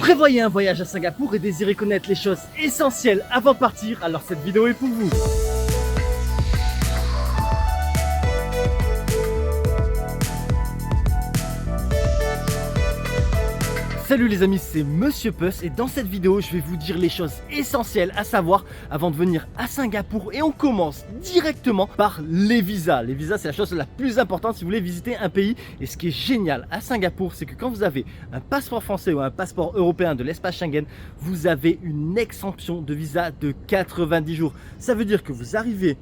Prévoyez un voyage à Singapour et désirez connaître les choses essentielles avant de partir, alors cette vidéo est pour vous. Salut les amis, c'est Monsieur Puss et dans cette vidéo je vais vous dire les choses essentielles à savoir avant de venir à Singapour. Et on commence directement par les visas. Les visas, c'est la chose la plus importante si vous voulez visiter un pays. Et ce qui est génial à Singapour, c'est que quand vous avez un passeport français ou un passeport européen de l'espace Schengen, vous avez une exemption de visa de 90 jours. Ça veut dire que vous arrivez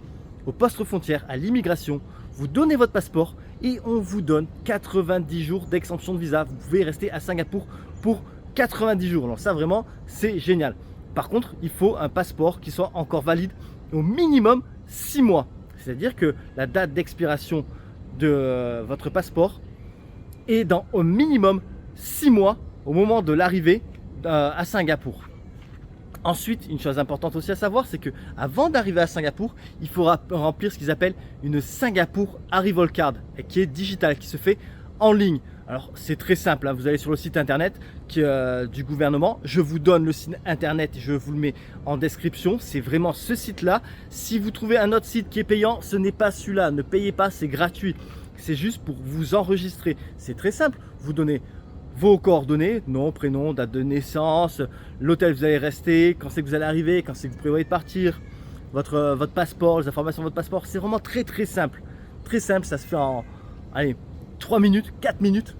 au poste frontière, à l'immigration, vous donnez votre passeport et on vous donne 90 jours d'exemption de visa. Vous pouvez rester à Singapour pour 90 jours. Alors ça vraiment, c'est génial. Par contre, il faut un passeport qui soit encore valide au minimum 6 mois. C'est-à-dire que la date d'expiration de votre passeport est dans au minimum 6 mois au moment de l'arrivée à Singapour. Ensuite, une chose importante aussi à savoir, c'est que avant d'arriver à Singapour, il faudra remplir ce qu'ils appellent une Singapour Arrival Card, qui est digitale, qui se fait en ligne. Alors c'est très simple, hein. Vous allez sur le site internet du gouvernement, je vous donne le site internet, je vous le mets en description, c'est vraiment ce site-là. Si vous trouvez un autre site qui est payant, ce n'est pas celui-là, ne payez pas, c'est gratuit. C'est juste pour vous enregistrer, c'est très simple, vous donnez vos coordonnées, nom, prénom, date de naissance, l'hôtel où vous allez rester, quand c'est que vous allez arriver, quand c'est que vous prévoyez de partir, votre passeport, les informations de votre passeport. C'est vraiment très simple. Très simple, ça se fait en 3 minutes, 4 minutes.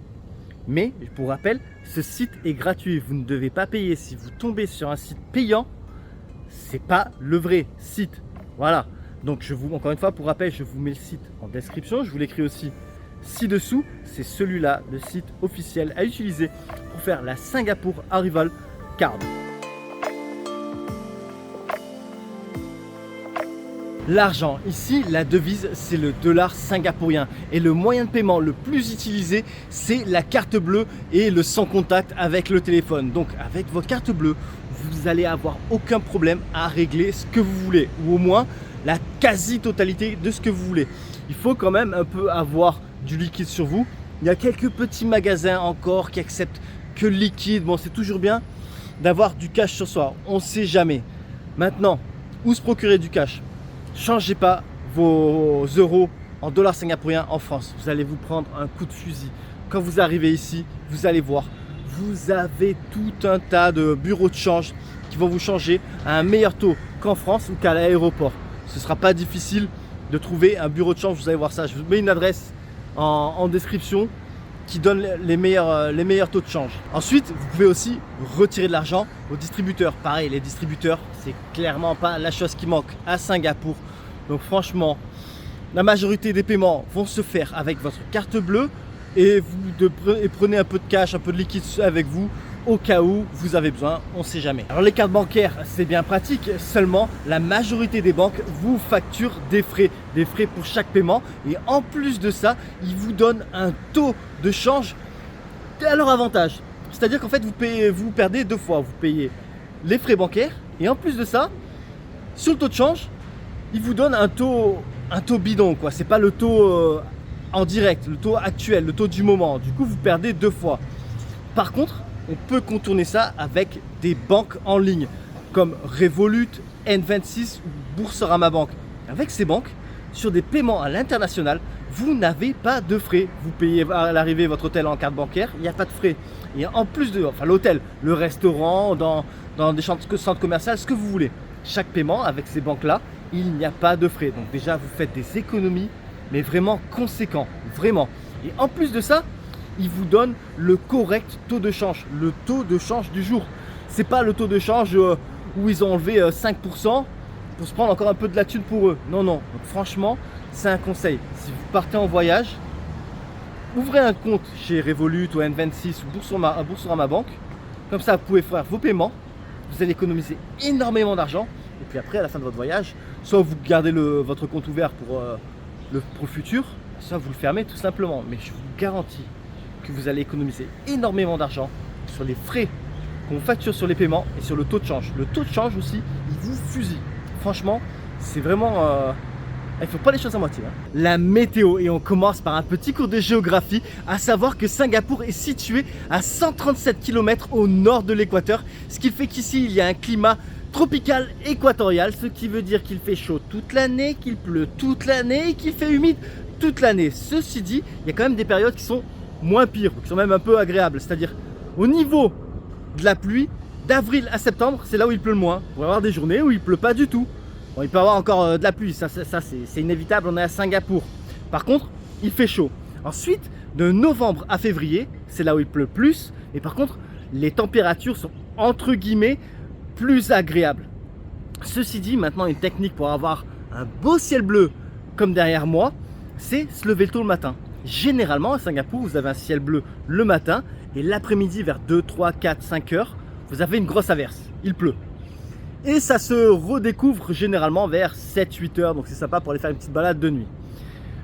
Mais pour rappel, ce site est gratuit, vous ne devez pas payer. Si vous tombez sur un site payant, c'est pas le vrai site. Voilà. Donc encore une fois, pour rappel, je vous mets le site en description, je vous l'écris aussi ci-dessous, c'est celui-là, le site officiel à utiliser pour faire la Singapour Arrival Card. L'argent, ici la devise c'est le dollar singapourien et le moyen de paiement le plus utilisé c'est la carte bleue et le sans contact avec le téléphone. Donc avec votre carte bleue, vous allez avoir aucun problème à régler ce que vous voulez ou au moins la quasi-totalité de ce que vous voulez. Il faut quand même un peu avoir du liquide sur vous. Il y a quelques petits magasins encore qui acceptent que le liquide. Bon, c'est toujours bien d'avoir du cash sur soi. On ne sait jamais. Maintenant, où se procurer du cash? Changez pas vos euros en dollars singapouriens en France. Vous allez vous prendre un coup de fusil. Quand vous arrivez ici, vous allez voir, vous avez tout un tas de bureaux de change qui vont vous changer à un meilleur taux qu'en France ou qu'à l'aéroport. Ce ne sera pas difficile de trouver un bureau de change. Vous allez voir ça. Je vous mets une adresse en description qui donne les meilleurs taux de change. Ensuite, vous pouvez aussi retirer de l'argent aux distributeurs. Pareil, les distributeurs, c'est clairement pas la chose qui manque à Singapour. Donc franchement, la majorité des paiements vont se faire avec votre carte bleue et vous prenez un peu de cash, un peu de liquide avec vous au cas où vous avez besoin, on ne sait jamais. Alors les cartes bancaires, c'est bien pratique, seulement la majorité des banques vous facturent des frais pour chaque paiement. Et en plus de ça, ils vous donnent un taux de change à leur avantage. C'est-à-dire qu'en fait, vous perdez deux fois. Vous payez les frais bancaires et en plus de ça, sur le taux de change, ils vous donnent un taux bidon, quoi. C'est pas le taux en direct, le taux actuel, le taux du moment. Du coup, vous perdez deux fois. Par contre, on peut contourner ça avec des banques en ligne comme Revolut, N26 ou Boursorama Bank. Avec ces banques, sur des paiements à l'international, vous n'avez pas de frais. Vous payez à l'arrivée votre hôtel en carte bancaire, il n'y a pas de frais. Et en plus de l'hôtel, le restaurant, dans des centres commerciaux, ce que vous voulez. Chaque paiement avec ces banques-là, il n'y a pas de frais. Donc déjà, vous faites des économies, mais vraiment conséquents, vraiment. Et en plus de ça, ils vous donnent le correct taux de change, le taux de change du jour. C'est pas le taux de change où ils ont enlevé 5% pour se prendre encore un peu de la thune pour eux. Non. Donc franchement, c'est un conseil. Si vous partez en voyage, ouvrez un compte chez Revolut ou N26 ou Boursorama Bank. Comme ça, vous pouvez faire vos paiements. Vous allez économiser énormément d'argent. Et puis après, à la fin de votre voyage, soit vous gardez votre compte ouvert pour le futur, soit vous le fermez tout simplement. Mais je vous garantis que vous allez économiser énormément d'argent sur les frais qu'on facture sur les paiements et sur le taux de change. Le taux de change aussi, il vous fusille. Franchement, c'est vraiment Il faut pas les choses à moitié. La météo, et on commence par un petit cours de géographie, à savoir que Singapour est situé à 137 km au nord de l'équateur, ce qui fait qu'ici il y a un climat tropical équatorial, ce qui veut dire qu'il fait chaud toute l'année, qu'il pleut toute l'année et qu'il fait humide toute l'année. Ceci dit, il y a quand même des périodes qui sont moins pires, qui sont même un peu agréables, c'est-à-dire au niveau de la pluie, d'avril à septembre, c'est là où il pleut le moins. On va avoir des journées où il pleut pas du tout. Bon, il peut y avoir encore de la pluie, ça c'est inévitable, on est à Singapour. Par contre, il fait chaud. Ensuite, de novembre à février, c'est là où il pleut plus. Et par contre, les températures sont entre guillemets plus agréables. Ceci dit, maintenant une technique pour avoir un beau ciel bleu comme derrière moi, c'est se lever tôt le matin. Généralement à Singapour, vous avez un ciel bleu le matin et l'après-midi vers 2, 3, 4, 5 heures, vous avez une grosse averse, il pleut. Et ça se redécouvre généralement vers 7-8 heures, donc c'est sympa pour aller faire une petite balade de nuit.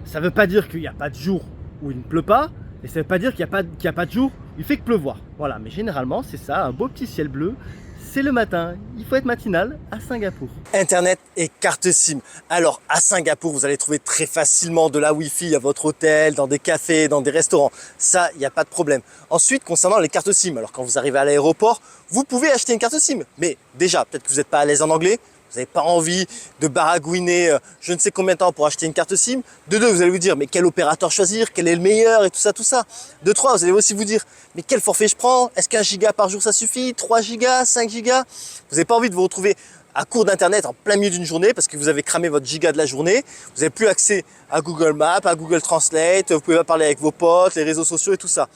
Ça ne veut pas dire qu'il n'y a pas de jour où il ne pleut pas, et ça ne veut pas dire qu'il n'y a pas de jour où il fait que pleuvoir. Voilà, mais généralement c'est ça, un beau petit ciel bleu, c'est le matin, il faut être matinal à Singapour. Internet et carte SIM. Alors à Singapour, vous allez trouver très facilement de la Wi-Fi à votre hôtel, dans des cafés, dans des restaurants. Ça, il n'y a pas de problème. Ensuite, concernant les cartes SIM, alors quand vous arrivez à l'aéroport, vous pouvez acheter une carte SIM. Mais déjà, peut-être que vous n'êtes pas à l'aise en anglais, vous n'avez pas envie de baragouiner je ne sais combien de temps pour acheter une carte SIM. De deux, vous allez vous dire, mais quel opérateur choisir, quel est le meilleur et tout ça, tout ça. De trois, vous allez aussi vous dire, mais quel forfait je prends? Est-ce qu'un giga par jour ça suffit? 3 gigas, 5 gigas? Vous n'avez pas envie de vous retrouver à court d'internet en plein milieu d'une journée parce que vous avez cramé votre giga de la journée. Vous n'avez plus accès à Google Maps, à Google Translate, vous pouvez pas parler avec vos potes, les réseaux sociaux et tout ça.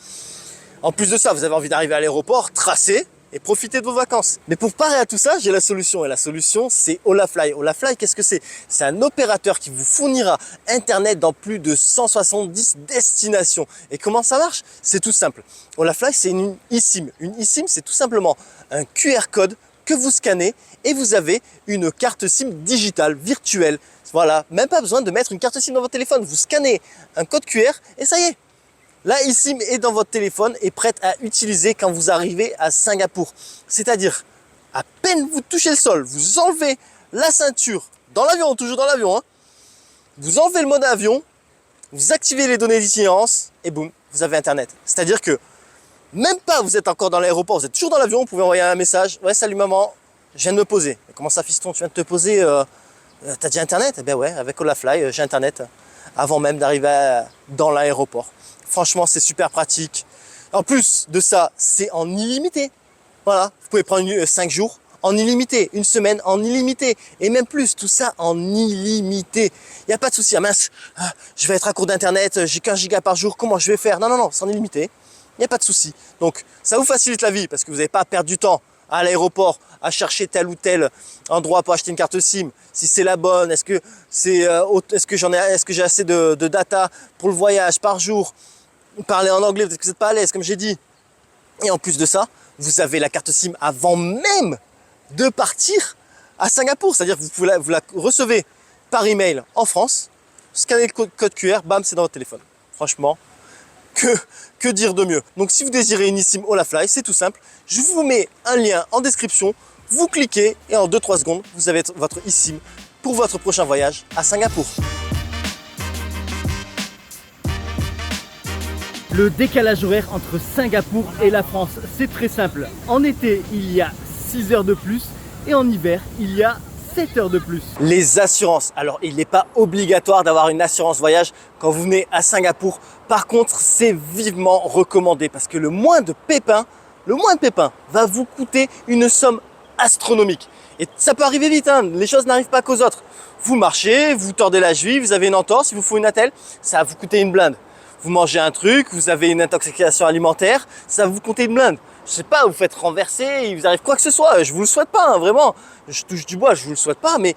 En plus de ça, vous avez envie d'arriver à l'aéroport, tracer et profiter de vos vacances. Mais pour parer à tout ça, j'ai la solution. Et la solution, c'est Olafly. Olafly, qu'est-ce que c'est? C'est un opérateur qui vous fournira Internet dans plus de 170 destinations. Et comment ça marche? C'est tout simple. Olafly, c'est une eSIM. Une eSIM, c'est tout simplement un QR code que vous scannez et vous avez une carte SIM digitale, virtuelle. Voilà, même pas besoin de mettre une carte SIM dans votre téléphone. Vous scannez un code QR et ça y est. La eSIM est dans votre téléphone et prête à utiliser quand vous arrivez à Singapour. C'est-à-dire, à peine vous touchez le sol, vous enlevez la ceinture, dans l'avion, toujours dans l'avion, hein, vous enlevez le mode avion, vous activez les données d'itinérance et boum, vous avez Internet. C'est-à-dire que même pas vous êtes encore dans l'aéroport, vous êtes toujours dans l'avion, vous pouvez envoyer un message. Ouais, salut maman, je viens de me poser. Comment ça, fiston, tu viens de te poser t'as déjà Internet? Eh bien ouais, avec Olafly, j'ai Internet avant même d'arriver dans l'aéroport. Franchement, c'est super pratique. En plus de ça, c'est en illimité. Voilà, vous pouvez prendre 5 jours en illimité, une semaine en illimité, et même plus, tout ça en illimité. Il n'y a pas de souci, ah mince, je vais être à court d'internet, j'ai 15 gigas par jour, comment je vais faire? Non, non, non, c'est en illimité, il n'y a pas de souci. Donc, ça vous facilite la vie, parce que vous n'avez pas à perdre du temps à l'aéroport, à chercher tel ou tel endroit pour acheter une carte SIM, si c'est la bonne, est-ce que j'ai assez de data pour le voyage par jour, parler en anglais, peut-être que vous n'êtes pas à l'aise, comme j'ai dit. Et en plus de ça, vous avez la carte SIM avant même de partir à Singapour. C'est-à-dire que vous la recevez par email en France, scannez le code QR, bam, c'est dans votre téléphone. Franchement, que dire de mieux? Donc si vous désirez une eSIM Olafly, c'est tout simple. Je vous mets un lien en description, vous cliquez et en 2-3 secondes, vous avez votre eSIM pour votre prochain voyage à Singapour. Le décalage horaire entre Singapour et la France, c'est très simple. En été, il y a 6 heures de plus et en hiver, il y a 7 heures de plus. Les assurances. Alors, il n'est pas obligatoire d'avoir une assurance voyage quand vous venez à Singapour. Par contre, c'est vivement recommandé parce que le moindre pépin va vous coûter une somme astronomique. Et ça peut arriver vite, hein. Les choses n'arrivent pas qu'aux autres. Vous marchez, vous tordez la cheville, vous avez une entorse, il vous faut une attelle, ça va vous coûter une blinde. Vous mangez un truc, vous avez une intoxication alimentaire, ça va vous coûter une blinde. Je sais pas, vous faites renverser, il vous arrive quoi que ce soit, je vous le souhaite pas, hein, vraiment. Je touche du bois, je vous le souhaite pas, mais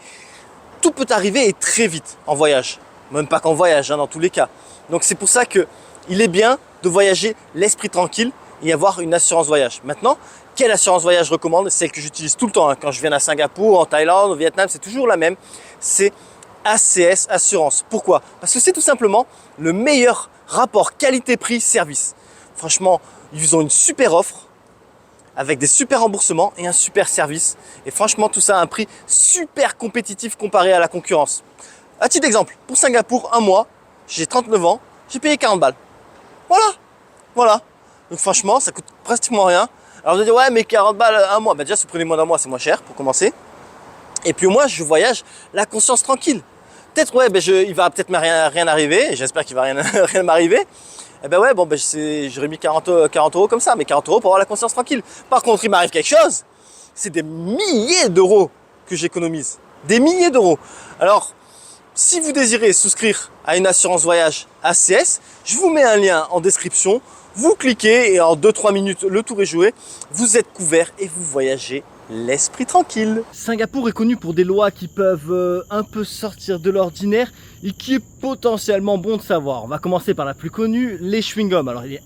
tout peut arriver et très vite en voyage. Même pas qu'en voyage, hein, dans tous les cas. Donc c'est pour ça que il est bien de voyager l'esprit tranquille et avoir une assurance voyage. Maintenant, quelle assurance voyage je recommande? Celle que j'utilise tout le temps, hein, quand je viens à Singapour, en Thaïlande, au Vietnam, c'est toujours la même. C'est ACS Assurance. Pourquoi? Parce que c'est tout simplement le meilleur rapport qualité-prix-service. Franchement, ils ont une super offre avec des super remboursements et un super service. Et franchement, tout ça à un prix super compétitif comparé à la concurrence. À titre d'exemple, pour Singapour, un mois, j'ai 39 ans, j'ai payé 40 balles. Voilà. Donc franchement, ça coûte pratiquement rien. Alors vous allez dire, ouais, mais 40 balles un mois. Bah déjà, si vous prenez moins d'un mois, c'est moins cher pour commencer. Et puis moi, je voyage la conscience tranquille. Peut-être, ouais, il va peut-être rien arriver. J'espère qu'il va rien m'arriver. Eh ben ouais, bon, j'aurais mis 40 euros comme ça, mais 40 euros pour avoir la conscience tranquille. Par contre, il m'arrive quelque chose, c'est des milliers d'euros que j'économise. Des milliers d'euros. Alors, si vous désirez souscrire à une assurance voyage ACS, je vous mets un lien en description. Vous cliquez et en 2-3 minutes, le tour est joué. Vous êtes couvert et vous voyagez l'esprit tranquille. Singapour est connu pour des lois qui peuvent un peu sortir de l'ordinaire et qui est potentiellement bon de savoir. On va commencer par la plus connue, les chewing-gums. Alors les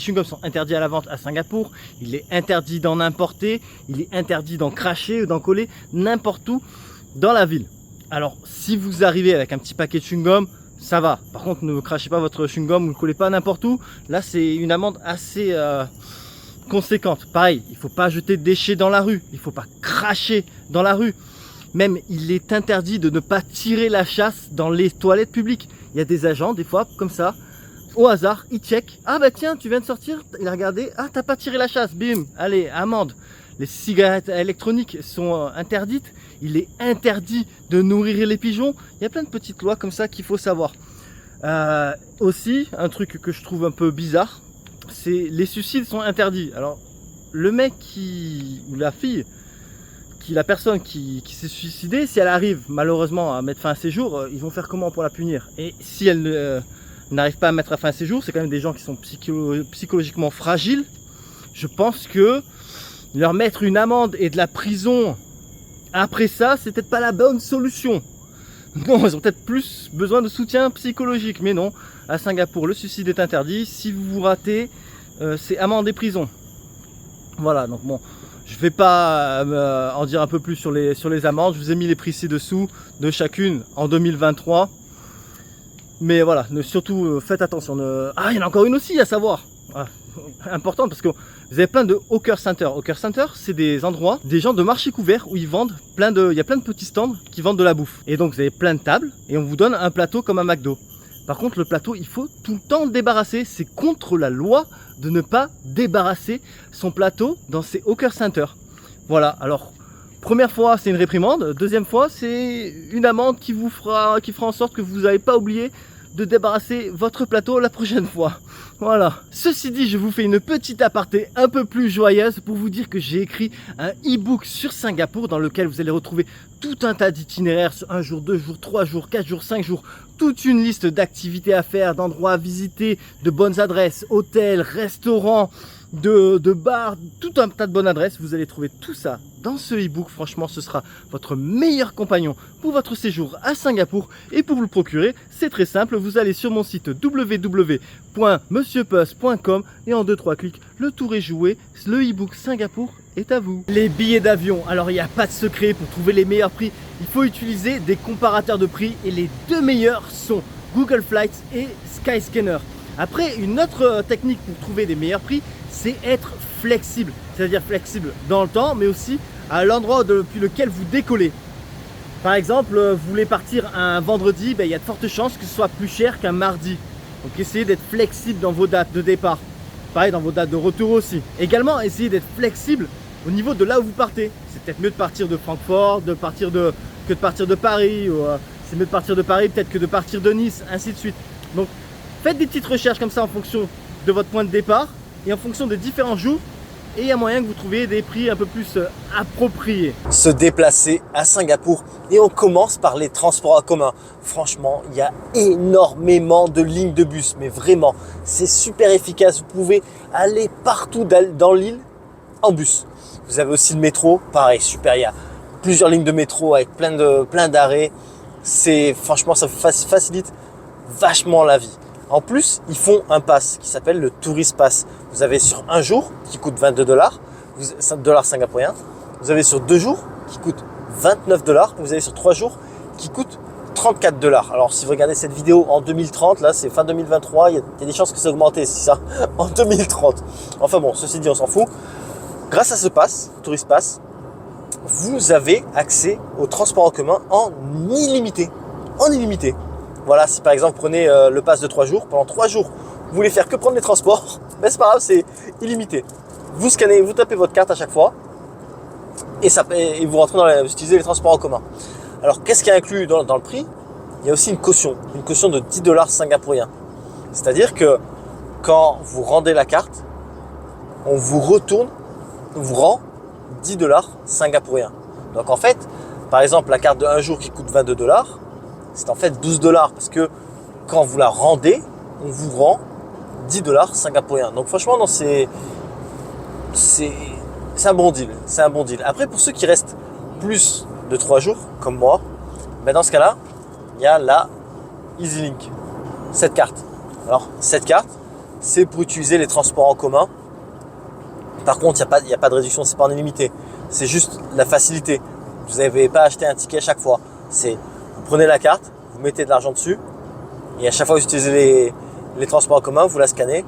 chewing-gums sont interdits à la vente à Singapour. Il est interdit d'en importer, il est interdit d'en cracher ou d'en coller n'importe où dans la ville. Alors si vous arrivez avec un petit paquet de chewing-gum, ça va. Par contre, ne crachez pas votre chewing-gum, ne le collez pas n'importe où. Là, c'est une amende assez conséquente. Pareil, il ne faut pas jeter de déchets dans la rue. Il ne faut pas cracher dans la rue. Même, il est interdit de ne pas tirer la chasse dans les toilettes publiques. Il y a des agents, des fois, comme ça, au hasard, ils checkent. Ah bah tiens, tu viens de sortir, il a regardé. Ah, t'as pas tiré la chasse, bim, allez, amende. Les cigarettes électroniques sont interdites. Il est interdit de nourrir les pigeons. Il y a plein de petites lois comme ça qu'il faut savoir. Aussi, un truc que je trouve un peu bizarre, c'est les suicides sont interdits. Alors, le mec ou la personne qui s'est suicidée, si elle arrive malheureusement à mettre fin à ses jours, ils vont faire comment pour la punir? Et si elle n'arrive pas à mettre fin à ses jours, c'est quand même des gens qui sont psychologiquement fragiles. Je pense que leur mettre une amende et de la prison après ça, c'est peut-être pas la bonne solution. Non, ils ont peut-être plus besoin de soutien psychologique. Mais non, à Singapour, le suicide est interdit. Si vous vous ratez, c'est amende et prison. Voilà, donc bon, je vais pas en dire un peu plus sur les amendes. Je vous ai mis les prix ci-dessous de chacune en 2023. Mais voilà, surtout faites attention. Ah, il y en a encore une aussi à savoir. Ah, importante parce que vous avez plein de hawker center. Hawker center, c'est des endroits, des gens de marché couvert où ils vendent il y a plein de petits stands qui vendent de la bouffe. Et donc vous avez plein de tables et on vous donne un plateau comme un McDo. Par contre, le plateau, il faut tout le temps le débarrasser. C'est contre la loi de ne pas débarrasser son plateau dans ces hawker center. Voilà, alors première fois, c'est une réprimande. Deuxième fois, c'est une amende qui fera en sorte que vous n'avez pas oublié de débarrasser votre plateau la prochaine fois. Voilà. Ceci dit, je vous fais une petite aparté un peu plus joyeuse pour vous dire que j'ai écrit un e-book sur Singapour dans lequel vous allez retrouver tout un tas d'itinéraires sur 1 jour, 2 jours, 3 jours, 4 jours, 5 jours, toute une liste d'activités à faire, d'endroits à visiter, de bonnes adresses, hôtels, restaurants, de bars, tout un tas de bonnes adresses. Vous allez trouver tout ça dans ce e-book. Franchement, ce sera votre meilleur compagnon pour votre séjour à Singapour. Et pour vous le procurer, c'est très simple. Vous allez sur mon site www.monsieurpuss.com et en 2-3 clics, le tour est joué. Le e-book Singapour est à vous. Les billets d'avion. Alors, il n'y a pas de secret pour trouver les meilleurs prix. Il faut utiliser des comparateurs de prix et les deux meilleurs sont Google Flights et Skyscanner. Après, une autre technique pour trouver des meilleurs prix, c'est être flexible. C'est-à-dire flexible dans le temps, mais aussi à l'endroit depuis lequel vous décollez. Par exemple, vous voulez partir un vendredi, il y a de fortes chances que ce soit plus cher qu'un mardi. Donc essayez d'être flexible dans vos dates de départ. Pareil dans vos dates de retour aussi. Également, essayez d'être flexible au niveau de là où vous partez. C'est peut-être mieux de partir de Francfort, que de partir de Paris. Ou c'est mieux de partir de Paris peut-être que de partir de Nice, ainsi de suite. Donc faites des petites recherches comme ça en fonction de votre point de départ et en fonction des différents jours. Et il y a moyen que vous trouviez des prix un peu plus appropriés. Se déplacer à Singapour et on commence par les transports en commun. Franchement, il y a énormément de lignes de bus, mais vraiment, c'est super efficace. Vous pouvez aller partout dans l'île en bus. Vous avez aussi le métro, pareil, super. Il y a plusieurs lignes de métro avec plein d'arrêts. Franchement, ça facilite vachement la vie. En plus, ils font un pass qui s'appelle le Tourist Pass. Vous avez sur un jour qui coûte 22 $, dollars singapouriens. Vous avez sur 2 jours qui coûte 29 $. Et vous avez sur 3 jours qui coûte 34 $. Alors, si vous regardez cette vidéo en 2030, là, c'est fin 2023, il y a des chances que ça augmente, c'est ça, en 2030. Enfin bon, ceci dit, on s'en fout. Grâce à ce pass, Tourist Pass, vous avez accès au transport en commun en illimité. en illimité. Voilà, si par exemple vous prenez le pass de 3 jours, pendant 3 jours, vous voulez faire que prendre les transports, ben c'est pas grave, c'est illimité. Vous scannez, vous tapez votre carte à chaque fois et vous rentrez vous utilisez les transports en commun. Alors qu'est-ce qui est inclus dans le prix? Il y a aussi une caution de 10 dollars singapouriens. C'est-à-dire que quand vous rendez la carte, on vous rend 10 dollars singapouriens. Donc en fait, par exemple, la carte de 1 jour qui coûte 22 dollars, c'est en fait 12 dollars parce que quand vous la rendez, on vous rend 10 dollars singapouriens. Donc franchement, non, c'est un bon deal. C'est un bon deal. Après, pour ceux qui restent plus de 3 jours, comme moi, ben dans ce cas-là, il y a la EasyLink. Cette carte. Alors, cette carte, c'est pour utiliser les transports en commun. Par contre, il n'y a pas de réduction, c'est pas en illimité. C'est juste la facilité. Vous n'avez pas acheté un ticket à chaque fois. Vous prenez la carte, vous mettez de l'argent dessus, et à chaque fois que vous utilisez les transports en commun, vous la scannez,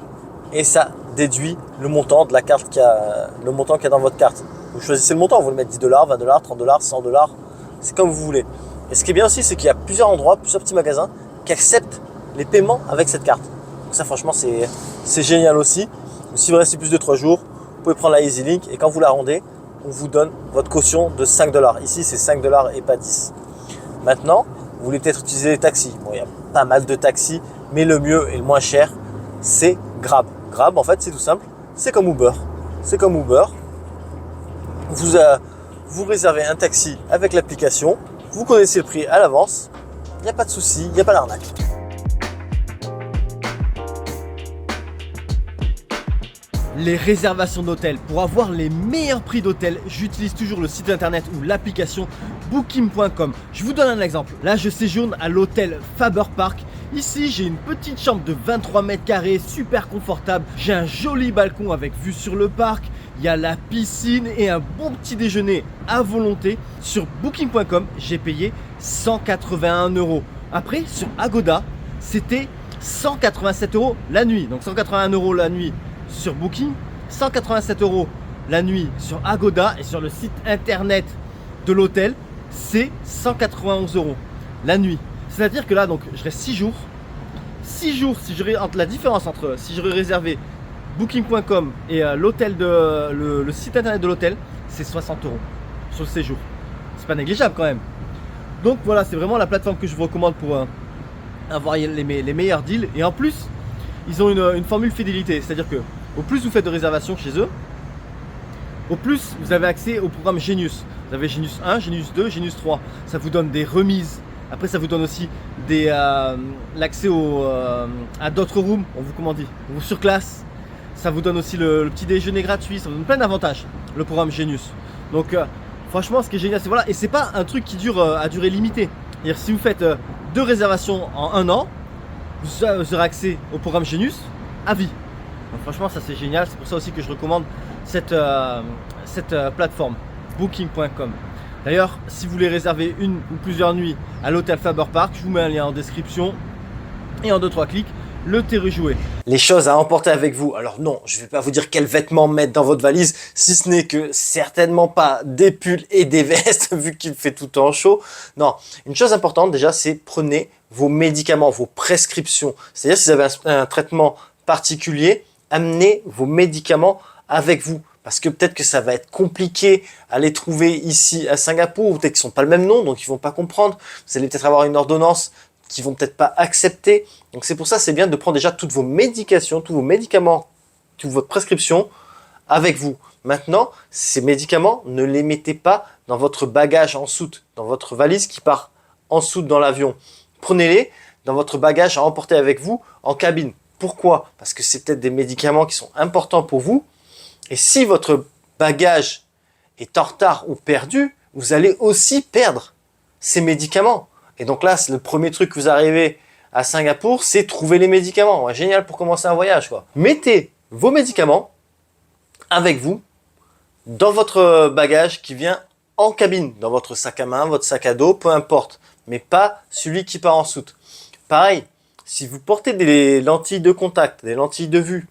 et ça déduit le montant de la carte le montant qu'il y a dans votre carte. Vous choisissez le montant, vous le mettez 10 dollars, 20 dollars, 30 dollars, 100 dollars, c'est comme vous voulez. Et ce qui est bien aussi, c'est qu'il y a plusieurs endroits, plusieurs petits magasins qui acceptent les paiements avec cette carte. Donc ça, franchement, c'est génial aussi. Si vous restez plus de 3 jours, vous pouvez prendre la EasyLink et quand vous la rendez, on vous donne votre caution de 5 dollars. Ici, c'est 5 dollars et pas 10. Maintenant, vous voulez peut-être utiliser les taxis. Bon, il y a pas mal de taxis, mais le mieux et le moins cher, c'est Grab. Grab, en fait, c'est tout simple. C'est comme Uber. C'est comme Uber. Vous réservez un taxi avec l'application. Vous connaissez le prix à l'avance. Il n'y a pas de souci, il n'y a pas d'arnaque. Les réservations d'hôtels. Pour avoir les meilleurs prix d'hôtel, j'utilise toujours le site internet ou l'application booking.com. Je vous donne un exemple. Là, je séjourne à l'hôtel Faber Park. Ici, j'ai une petite chambre de 23 mètres carrés, super confortable. J'ai un joli balcon avec vue sur le parc. Il y a la piscine et un bon petit déjeuner à volonté. Sur booking.com, j'ai payé 181 €. Après, sur Agoda, c'était 187 € la nuit. Donc 181 € la nuit sur Booking, 187 € la nuit sur Agoda, et sur le site internet de l'hôtel, c'est 191 € la nuit. C'est-à-dire que là, donc, je reste 6 jours. 6 jours, la différence entre si j'aurais réservé Booking.com et l'hôtel le site internet de l'hôtel, c'est 60 € sur le séjour. C'est pas négligeable quand même. Donc voilà, c'est vraiment la plateforme que je vous recommande pour avoir les meilleurs deals. Et en plus, ils ont une formule fidélité, c'est-à-dire que au plus vous faites de réservations chez eux, au plus vous avez accès au programme Genius. Vous avez Genius 1, Genius 2, Genius 3. Ça vous donne des remises. Après, ça vous donne aussi l'accès à d'autres rooms. On vous surclasse. Ça vous donne aussi le petit déjeuner gratuit. Ça vous donne plein d'avantages, le programme Genius. Donc franchement, ce qui est génial, c'est voilà. Et c'est pas un truc qui dure à durée limitée. C'est-à-dire, si vous faites 2 réservations en 1 an, vous aurez accès au programme Genius à vie. Donc franchement, ça c'est génial. C'est pour ça aussi que je recommande cette plateforme booking.com. D'ailleurs, si vous voulez réserver une ou plusieurs nuits à l'hôtel Faber Park, je vous mets un lien en description et en 2-3 clics, le terrain joué. Les choses à emporter avec vous. Alors non, je ne vais pas vous dire quels vêtements mettre dans votre valise, si ce n'est que certainement pas des pulls et des vestes, vu qu'il fait tout le temps chaud. Non, une chose importante déjà, c'est prenez vos médicaments, vos prescriptions. C'est-à-dire si vous avez un traitement particulier, amenez vos médicaments avec vous. Parce que peut-être que ça va être compliqué à les trouver ici à Singapour, ou peut-être qu'ils ne sont pas le même nom, donc ils ne vont pas comprendre. Vous allez peut-être avoir une ordonnance qu'ils ne vont peut-être pas accepter. Donc c'est pour ça, c'est bien de prendre déjà toutes vos médications, tous vos médicaments, toute votre prescription avec vous. Maintenant, ces médicaments, ne les mettez pas dans votre bagage en soute, dans votre valise qui part en soute dans l'avion. Prenez-les dans votre bagage à emporter avec vous en cabine. Pourquoi? Parce que c'est peut-être des médicaments qui sont importants pour vous. Et si votre bagage est en retard ou perdu, vous allez aussi perdre ces médicaments. Et donc là, c'est le premier truc que vous arrivez à Singapour, c'est trouver les médicaments. Ouais, génial pour commencer un voyage, quoi. Mettez vos médicaments avec vous dans votre bagage qui vient en cabine, dans votre sac à main, votre sac à dos, peu importe, mais pas celui qui part en soute. Pareil, si vous portez des lentilles de contact, des lentilles de vue,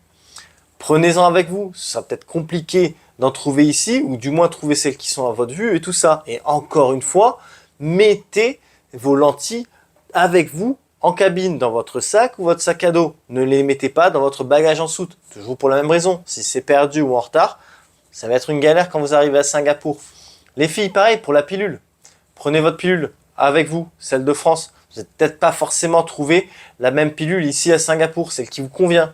prenez-en avec vous. Ce sera peut-être compliqué d'en trouver ici, ou du moins trouver celles qui sont à votre vue et tout ça. Et encore une fois, mettez vos lentilles avec vous en cabine dans votre sac ou votre sac à dos. Ne les mettez pas dans votre bagage en soute. Toujours pour la même raison. Si c'est perdu ou en retard, ça va être une galère quand vous arrivez à Singapour. Les filles, pareil pour la pilule. Prenez votre pilule avec vous, celle de France. Vous n'avez peut-être pas forcément trouvé la même pilule ici à Singapour, celle qui vous convient.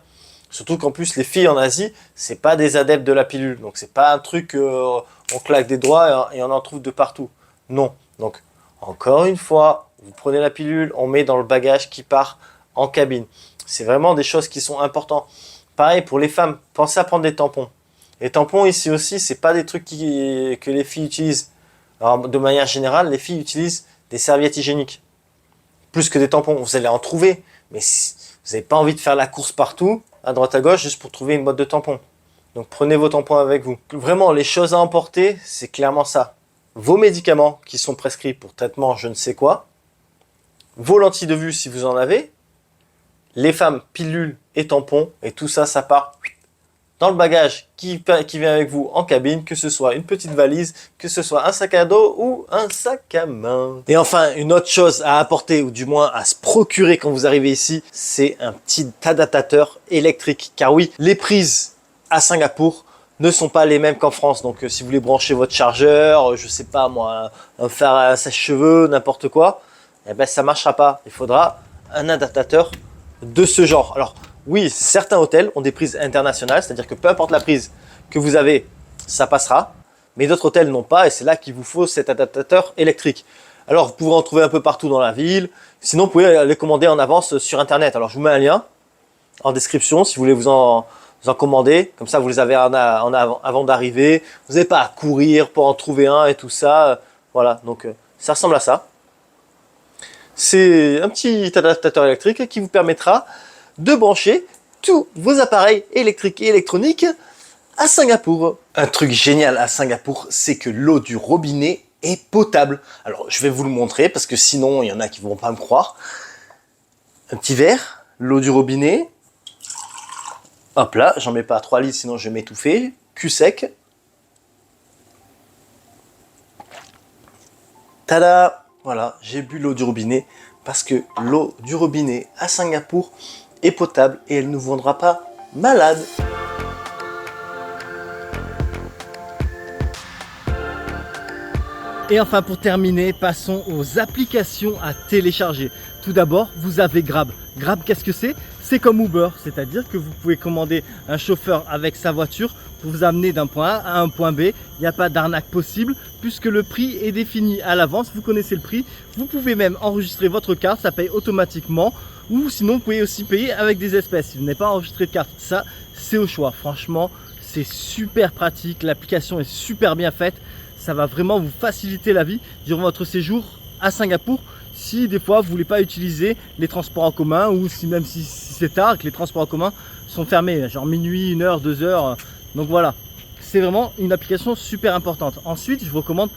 Surtout qu'en plus, les filles en Asie, c'est pas des adeptes de la pilule. Donc, c'est pas un truc, on claque des doigts et on en trouve de partout. Non. Donc, encore une fois, vous prenez la pilule, on met dans le bagage qui part en cabine. C'est vraiment des choses qui sont importantes. Pareil pour les femmes, pensez à prendre des tampons. Les tampons ici aussi, c'est pas des trucs que les filles utilisent. Alors, de manière générale, les filles utilisent des serviettes hygiéniques. Plus que des tampons, vous allez en trouver. Mais si vous n'avez pas envie de faire la course partout, à droite à gauche, juste pour trouver une boîte de tampons. Donc prenez vos tampons avec vous. Vraiment, les choses à emporter, c'est clairement ça. Vos médicaments qui sont prescrits pour traitement je ne sais quoi, vos lentilles de vue si vous en avez, les femmes, pilules et tampons, et tout ça, ça part dans le bagage qui vient avec vous en cabine, que ce soit une petite valise, que ce soit un sac à dos ou un sac à main. Et enfin, une autre chose à apporter, ou du moins à se procurer quand vous arrivez ici, c'est un petit adaptateur électrique. Car oui, les prises à Singapour ne sont pas les mêmes qu'en France. Donc si vous voulez brancher votre chargeur, je sais pas moi, faire un sèche-cheveux, n'importe quoi, eh ben ça marchera pas. Il faudra un adaptateur de ce genre. Alors oui, certains hôtels ont des prises internationales, c'est-à-dire que peu importe la prise que vous avez, ça passera. Mais d'autres hôtels n'ont pas et c'est là qu'il vous faut cet adaptateur électrique. Alors vous pouvez en trouver un peu partout dans la ville. Sinon, vous pouvez les commander en avance sur Internet. Alors je vous mets un lien en description si vous voulez vous en commander. Comme ça, vous les avez avant d'arriver. Vous n'avez pas à courir pour en trouver un et tout ça. Voilà, donc ça ressemble à ça. C'est un petit adaptateur électrique qui vous permettra de brancher tous vos appareils électriques et électroniques à Singapour. Un truc génial à Singapour, c'est que l'eau du robinet est potable. Alors, je vais vous le montrer parce que sinon, il y en a qui ne vont pas me croire. Un petit verre, l'eau du robinet. Hop là, j'en mets pas 3 litres, sinon je vais m'étouffer. Cul sec. Tada! Voilà, j'ai bu l'eau du robinet parce que l'eau du robinet à Singapour est potable et elle ne vous rendra pas malade. Et enfin pour terminer, passons aux applications à télécharger. Tout d'abord, vous avez Grab. Grab, qu'est-ce que c'est? C'est comme Uber, c'est-à-dire que vous pouvez commander un chauffeur avec sa voiture pour vous amener d'un point A à un point B. Il n'y a pas d'arnaque possible puisque le prix est défini à l'avance, vous connaissez le prix. Vous pouvez même enregistrer votre carte, ça paye automatiquement. Ou sinon, vous pouvez aussi payer avec des espèces. Si vous n'avez pas enregistré de carte, ça, c'est au choix. Franchement, c'est super pratique. L'application est super bien faite. Ça va vraiment vous faciliter la vie durant votre séjour à Singapour. Si des fois, vous ne voulez pas utiliser les transports en commun ou si même si c'est tard, que les transports en commun sont fermés, genre minuit, 1 heure, 2 heures. Donc voilà, c'est vraiment une application super importante. Ensuite, je vous recommande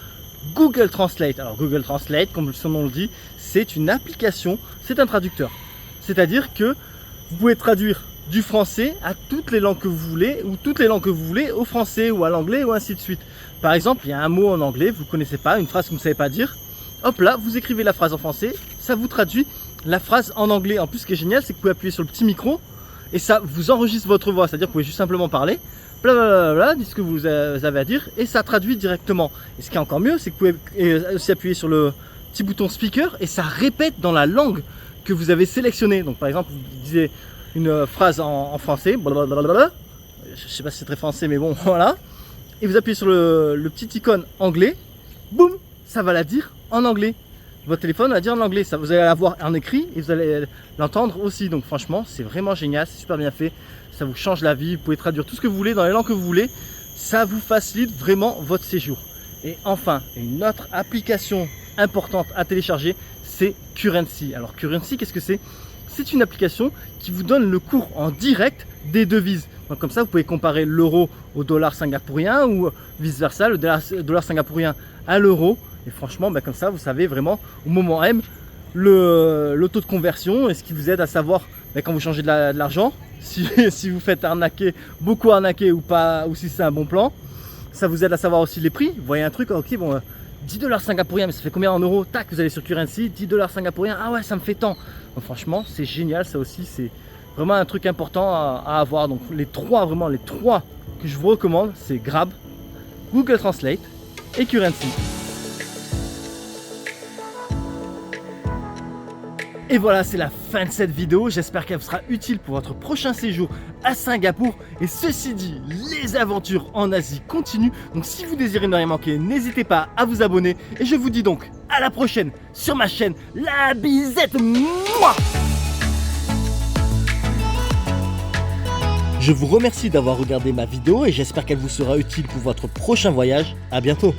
Google Translate. Alors Google Translate, comme son nom le dit, c'est une application, c'est un traducteur. C'est-à-dire que vous pouvez traduire du français à toutes les langues que vous voulez ou toutes les langues que vous voulez au français ou à l'anglais ou ainsi de suite. Par exemple, il y a un mot en anglais, vous ne connaissez pas, une phrase que vous ne savez pas dire. Hop là, vous écrivez la phrase en français, ça vous traduit la phrase en anglais. En plus, ce qui est génial, c'est que vous pouvez appuyer sur le petit micro et ça vous enregistre votre voix. C'est-à-dire que vous pouvez juste simplement parler, blablabla, dites ce que vous avez à dire et ça traduit directement. Et ce qui est encore mieux, c'est que vous pouvez aussi appuyer sur le petit bouton speaker et ça répète dans la langue que vous avez sélectionné. Donc par exemple, vous disiez une phrase en français, blablabla. Je sais pas si c'est très français, mais bon, voilà. Et vous appuyez sur le petit icône anglais, boum, ça va la dire en anglais. Votre téléphone va dire en anglais, ça, vous allez la voir en écrit et vous allez l'entendre aussi. Donc franchement, c'est vraiment génial, c'est super bien fait. Ça vous change la vie, vous pouvez traduire tout ce que vous voulez dans les langues que vous voulez. Ça vous facilite vraiment votre séjour. Et enfin, une autre application importante à télécharger, c'est Currency. Alors Currency, qu'est-ce que c'est? C'est une application qui vous donne le cours en direct des devises. Donc comme ça, vous pouvez comparer l'euro au dollar singapourien ou vice versa, le dollar singapourien à l'euro. Et franchement, comme ça, vous savez vraiment au moment M le taux de conversion et ce qui vous aide à savoir quand vous changez de l'argent, si vous faites arnaquer, beaucoup arnaquer ou pas, ou si c'est un bon plan. Ça vous aide à savoir aussi les prix. Vous voyez un truc, ok, bon, $10 singapouriens, mais ça fait combien en euros? Tac, vous allez sur Currency, $10 singapouriens, ah ouais, ça me fait tant. Donc franchement, c'est génial, ça aussi, c'est vraiment un truc important à avoir. Donc les trois que je vous recommande, c'est Grab, Google Translate et Currency. Et voilà, c'est la fin de cette vidéo. J'espère qu'elle vous sera utile pour votre prochain séjour à Singapour. Et ceci dit, les aventures en Asie continuent. Donc si vous désirez ne rien manquer, n'hésitez pas à vous abonner. Et je vous dis donc à la prochaine sur ma chaîne La Bizette. Mouah. Je vous remercie d'avoir regardé ma vidéo et j'espère qu'elle vous sera utile pour votre prochain voyage. À bientôt.